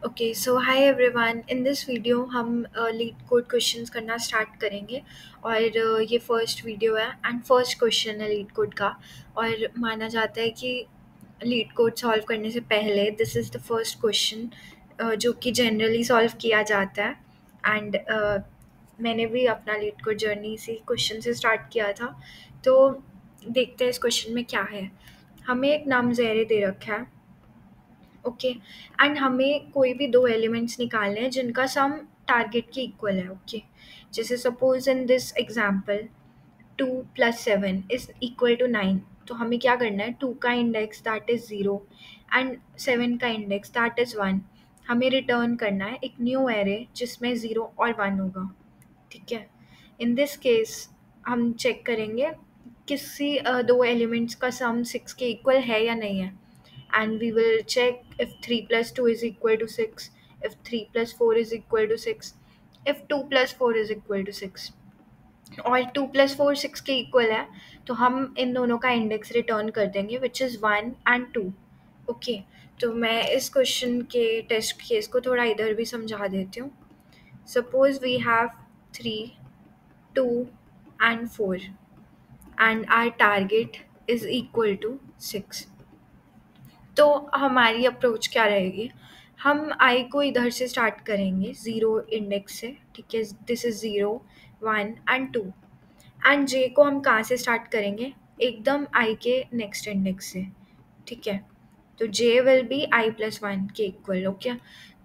Okay so hi everyone. In this video हम leet code questions करना start करेंगे और ये फर्स्ट वीडियो है एंड फर्स्ट क्वेश्चन है लीड कोड का। और माना जाता है कि लीड कोड सॉल्व करने से पहले this is the first question जो कि जनरली सॉल्व किया जाता है। एंड मैंने भी अपना लीड कोड जर्नी इसी क्वेश्चन से स्टार्ट किया था। तो देखते हैं इस क्वेश्चन में क्या है। हमें एक नामज़ेरे दे रखा है, ओके एंड हमें कोई भी दो एलिमेंट्स निकालने हैं जिनका सम टारगेट के इक्वल है। ओके जैसे suppose in this example 2 + 7 is equal to 9। तो हमें क्या करना है, 2 का इंडेक्स दैट इज़ 0 एंड 7 का इंडेक्स दैट इज़ 1। हमें रिटर्न करना है एक न्यू एरे जिसमें 0 और 1 होगा। ठीक है, इन दिस केस हम चेक करेंगे किसी दो एलिमेंट्स का सम 6 के इक्वल है या नहीं है। And we will check if 3 plus 2 is equal to 6, if 3 plus 4 is equal to 6, if 2 plus 4 is equal to 6 और 2 plus 4 6 के इक्वल है तो हम इन दोनों का इंडेक्स रिटर्न कर देंगे विच इज़ 1 and 2। ओके तो मैं इस क्वेश्चन के टेस्ट केस को थोड़ा इधर भी समझा देती हूँ। Suppose we have 3, 2 and 4 and our target is equal to 6। तो हमारी अप्रोच क्या रहेगी, हम आई को इधर से स्टार्ट करेंगे ज़ीरो इंडेक्स से। ठीक है, दिस इज़ 0 1 एंड 2 एंड जे को हम कहाँ से स्टार्ट करेंगे, एकदम आई के नेक्स्ट इंडेक्स से। ठीक है, तो जे विल बी i+1 के इक्वल। ओके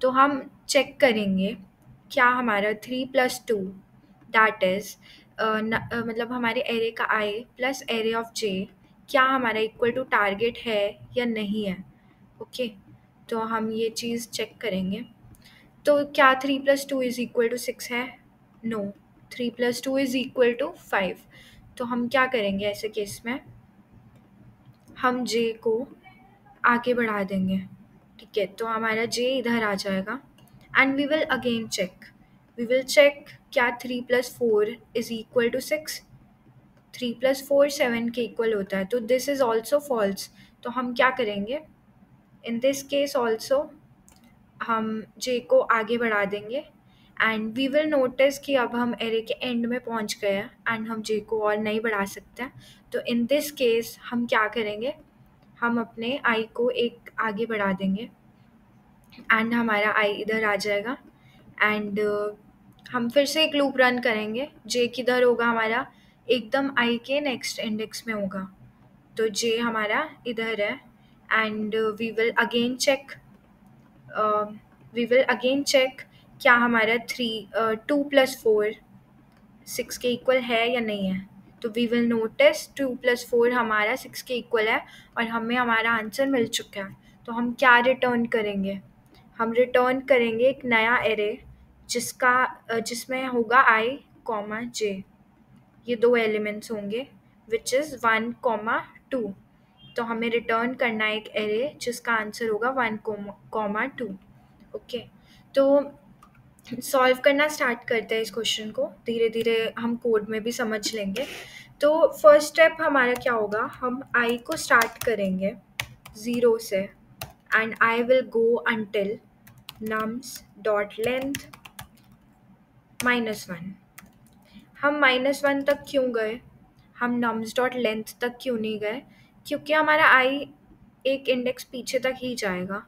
तो हम चेक करेंगे क्या हमारा 3 + 2 दैट इज़ मतलब हमारे एरे का आई प्लस एरे ऑफ जे क्या हमारा इक्वल टू टारगेट है या नहीं है। ओके तो हम ये चीज़ चेक करेंगे। तो क्या 3 + 2 इज़ इक्वल टू 6 है? No, 3 + 2 is equal to 5। तो हम क्या करेंगे ऐसे केस में, हम जे को आगे बढ़ा देंगे। ठीक है, तो हमारा जे इधर आ जाएगा and we will again check, we will check क्या 3 + 4 इज़ इक्वल टू 6। 3 + 4 7 के इक्वल होता है, तो दिस इज़ ऑल्सो फॉल्स। तो हम क्या करेंगे, इन दिस केस ऑल्सो हम जे को आगे बढ़ा देंगे एंड वी विल नोटिस कि अब हम एरे के एंड में पहुंच गए हैं एंड हम जे को और नहीं बढ़ा सकते हैं। तो इन दिस केस हम क्या करेंगे, हम अपने आई को एक आगे बढ़ा देंगे एंड हमारा आई इधर आ जाएगा एंड हम फिर से एक लूप रन करेंगे। जे किधर होगा हमारा, एकदम आई के नेक्स्ट इंडेक्स में होगा। तो जे हमारा इधर है and we will again check, क्या हमारा 2 + 4 6 के इक्वल है या नहीं है। तो वी विल नोटिस 2 + 4 हमारा 6 के इक्वल है और हमें हमारा आंसर मिल चुका है। तो हम क्या रिटर्न करेंगे, हम रिटर्न करेंगे एक नया एरे जिसमें होगा i, j। ये दो एलिमेंट्स होंगे विच इज़ 1, 2। तो हमें रिटर्न करना है एक एरे जिसका आंसर होगा 1, 2। ओके तो सॉल्व करना स्टार्ट करते हैं इस क्वेश्चन को। धीरे धीरे हम कोड में भी समझ लेंगे। तो फर्स्ट स्टेप हमारा क्या होगा, हम आई को स्टार्ट करेंगे 0 से and I will go until nums.length -1। हम -1 तक क्यों गए, हम nums.length तक क्यों नहीं गए, क्योंकि हमारा आई एक इंडेक्स पीछे तक ही जाएगा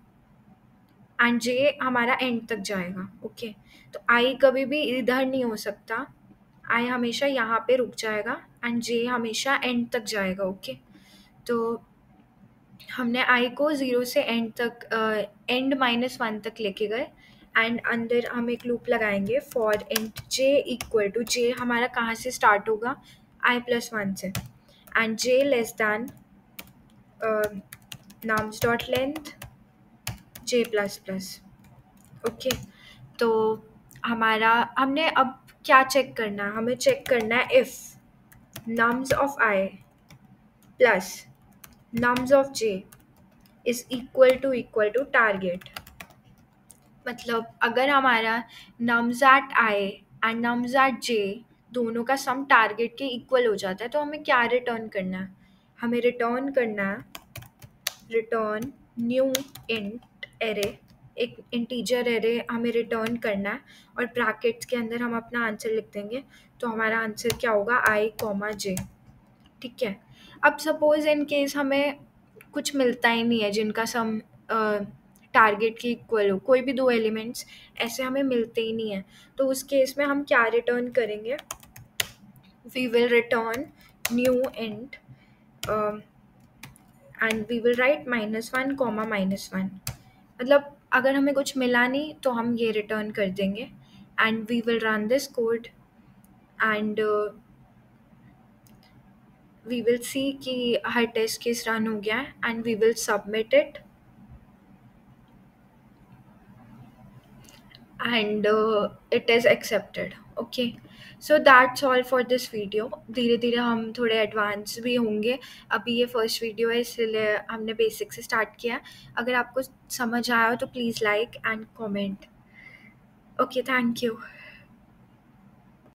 एंड जे हमारा एंड तक जाएगा। ओके तो आई कभी भी इधर नहीं हो सकता, आई हमेशा यहाँ पे रुक जाएगा एंड जे हमेशा एंड तक जाएगा। ओके तो हमने आई को 0 से एंड तक एंड -1 तक लेके गए एंड अंदर हम एक लूप लगाएंगे for int J equal to, J हमारा कहाँ से स्टार्ट होगा, i+1 से end J less than nums.length j++। Okay तो हमने अब क्या चेक करना है, हमें चेक करना है if nums of i plus nums of j is equal to target. मतलब अगर हमारा nums at i and nums at j दोनों का सम टारगेट के इक्वल हो जाता है तो हमें क्या रिटर्न करना है, हमें रिटर्न करना है रिटर्न न्यू इंट एरे एक इंटीजर एरे हमें रिटर्न करना है और ब्रैकेट्स के अंदर हम अपना आंसर लिख देंगे। तो हमारा आंसर क्या होगा, आई कॉमा जे। ठीक है। अब सपोज इन केस हमें कुछ मिलता ही नहीं है जिनका सम टारगेट के इक्वल हो, कोई भी दो एलिमेंट्स ऐसे हमें मिलते ही नहीं है, तो उस केस में हम क्या रिटर्न करेंगे, we will return new int and we will write -1 comma -1। मतलब अगर हमें कुछ मिला नहीं तो हम ये रिटर्न कर देंगे and we will run this code and we will see कि हर टेस्ट केस रन हो गया है and we will submit it and it is accepted. Okay, so that's all for this video. धीरे धीरे हम थोड़े एडवांस भी होंगे, अभी ये फर्स्ट वीडियो है इसलिए हमने बेसिक से स्टार्ट किया है। अगर आपको समझ आया हो तो please like and comment. Okay, thank you.